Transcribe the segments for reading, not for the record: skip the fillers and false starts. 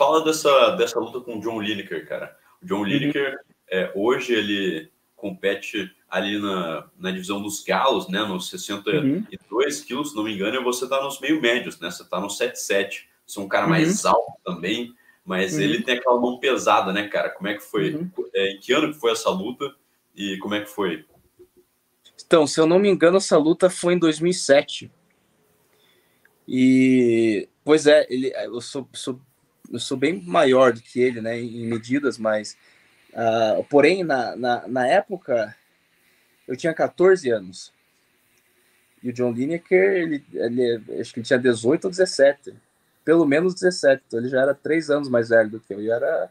fala dessa luta com o John Lineker, cara. O John Lineker, hoje ele compete ali na divisão dos galos, né? Nos 62 quilos, se não me engano, e você tá nos meio médios, né? Você tá no 77. Você é um cara mais alto também, mas ele tem aquela mão pesada, né, cara? Como é que foi? Em que ano que foi essa luta e como é que foi? Então, se eu não me engano, essa luta foi em 2007. E, pois é, eu sou bem maior do que ele, né, em medidas, mas, porém, na época, eu tinha 14 anos. E o John Lineker, acho que ele tinha 18 ou 17. Pelo menos 17. Então ele já era 3 anos mais velho do que eu. E era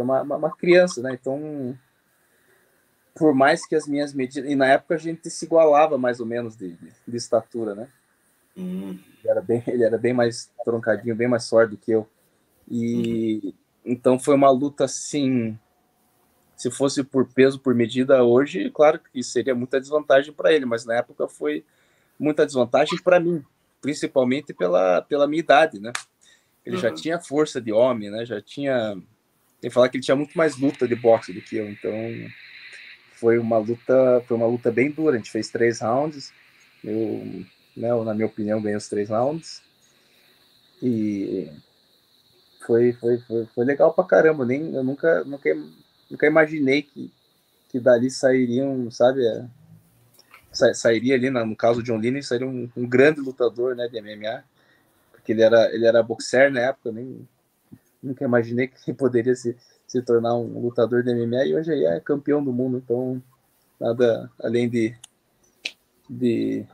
uma criança, né? Então, por mais que as minhas medidas... E na época a gente se igualava mais ou menos de estatura, né? Ele era bem mais troncadinho, bem mais forte do que eu. E então foi uma luta assim... Se fosse por peso, por medida, hoje, claro que seria muita desvantagem para ele, mas na época foi muita desvantagem para mim, principalmente pela minha idade, né? Ele já tinha força de homem, né? Já tinha... Tem que falar que ele tinha muito mais luta de boxe do que eu, então foi uma luta bem dura. A gente fez 3 rounds, eu, né, na minha opinião, ganhei os 3 rounds e foi legal pra caramba. Eu nunca imaginei que dali sairiam, sabe? Sairia ali, no caso de John Lineker, sairia um grande lutador, né, de MMA, porque ele era boxer na época, nunca imaginei que poderia se tornar um lutador de MMA, e hoje aí é campeão do mundo, então nada além de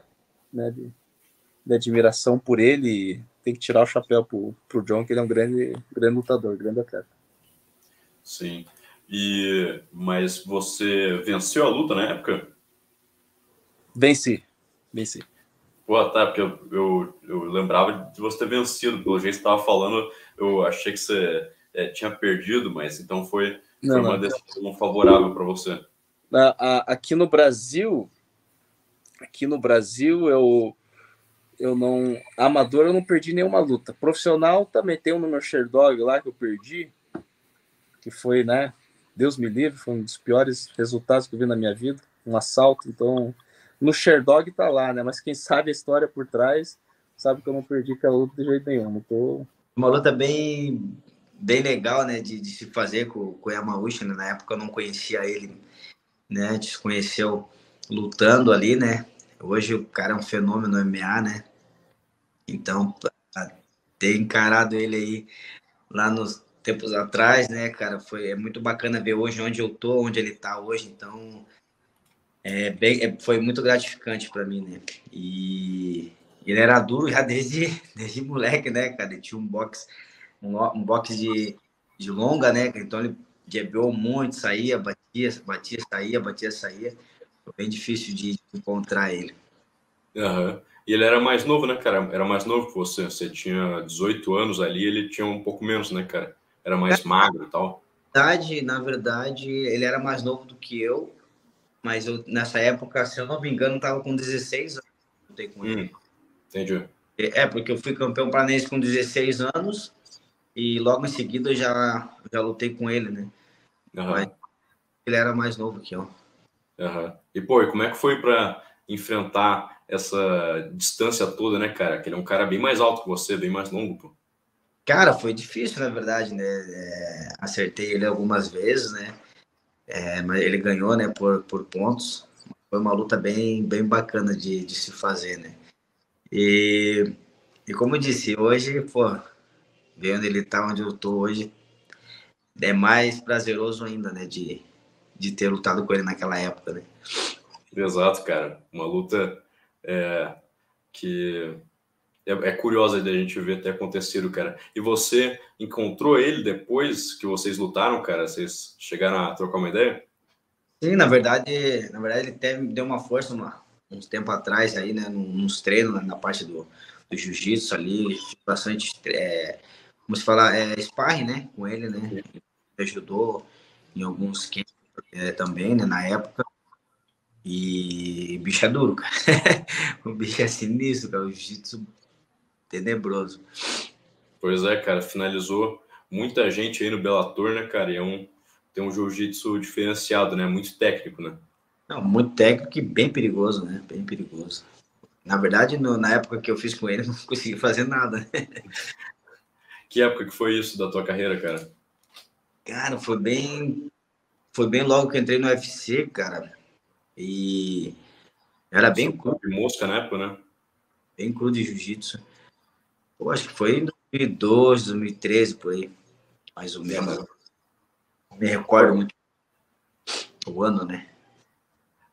admiração por ele. Tem que tirar o chapéu pro John, que ele é um grande lutador, grande atleta. Sim. Mas você venceu a luta na época? Venci. Pô, tá, porque eu lembrava de você ter vencido. Pelo jeito que você estava falando, eu achei que você tinha perdido, mas então foi uma decisão favorável para você. Aqui no Brasil, eu não... Amador, eu não perdi nenhuma luta. Profissional, também tem um no meu Sherdog lá que eu perdi, que foi, né? Deus me livre, foi um dos piores resultados que eu vi na minha vida. Um assalto, então... No Sherdog tá lá, né? Mas quem sabe a história por trás sabe que eu não perdi aquela luta de jeito nenhum. Uma luta bem legal, né? De se fazer com o Yamauchi, né? Na época eu não conhecia ele, né? A gente se conheceu lutando ali, né? Hoje o cara é um fenômeno no MMA, né? Então, ter encarado ele aí lá nos tempos atrás, né, cara? É muito bacana ver hoje onde eu tô, onde ele tá hoje. Então, foi muito gratificante para mim, né? E ele era duro já desde moleque, né, cara? Ele tinha um boxe de longa, né? Então ele jabou muito, saía, batia, saía. Foi bem difícil de encontrar ele. E ele era mais novo, né, cara? Era mais novo que você. Você tinha 18 anos ali, ele tinha um pouco menos, né, cara? Era mais magro e tal. Na verdade, ele era mais novo do que eu, mas eu, nessa época, se eu não me engano, estava com 16 anos. Lutei com ele. Entendi. Porque eu fui campeão paranense com 16 anos e logo em seguida eu já lutei com ele, né? Mas ele era mais novo que eu. E, pô, e como é que foi para enfrentar essa distância toda, né, cara? Que ele é um cara bem mais alto que você, bem mais longo, pô. Cara, foi difícil, na verdade, né? Acertei ele algumas vezes, né? Mas ele ganhou, né, por pontos. Foi uma luta bem bacana de se fazer, né? E como eu disse, hoje, pô, vendo ele tá onde eu tô hoje, é mais prazeroso ainda, né, de ter lutado com ele naquela época, né? Exato, cara. Uma luta que é curiosa da gente ver ter acontecido, cara. E você encontrou ele depois que vocês lutaram, cara? Vocês chegaram a trocar uma ideia? Sim, na verdade ele até me deu uma força uns tempo atrás aí, né, nos treinos, na parte do jiu-jitsu ali, bastante, como se fala, sparring, né, com ele, né, ele ajudou em alguns camps também, né, na época, e o bicho é duro, cara. O bicho é sinistro, cara, o jiu-jitsu tenebroso. Pois é, cara, finalizou muita gente aí no Bellator, né, cara? E tem um jiu-jitsu diferenciado, né? Muito técnico, né? Não, muito técnico e bem perigoso, né? Bem perigoso. Na verdade, na época que eu fiz com ele, eu não consegui fazer nada. Que época que foi isso da tua carreira, cara? Cara, foi bem logo que eu entrei no UFC, cara. E era bem cru, de mosca na época, né? bem cru de jiu-jitsu. Eu acho que foi em 2012, 2013, por aí, mais ou menos. Não me recordo muito o ano, né?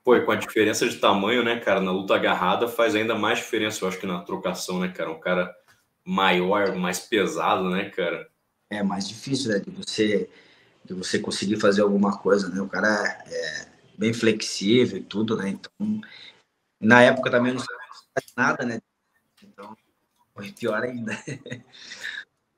Pô, e com a diferença de tamanho, né, cara, na luta agarrada faz ainda mais diferença, eu acho que na trocação, né, cara? Um cara maior, mais pesado, né, cara? É mais difícil, né, de você conseguir fazer alguma coisa, né? O cara é bem flexível e tudo, né? Então, na época também não sabia nada, né? Então, foi pior ainda.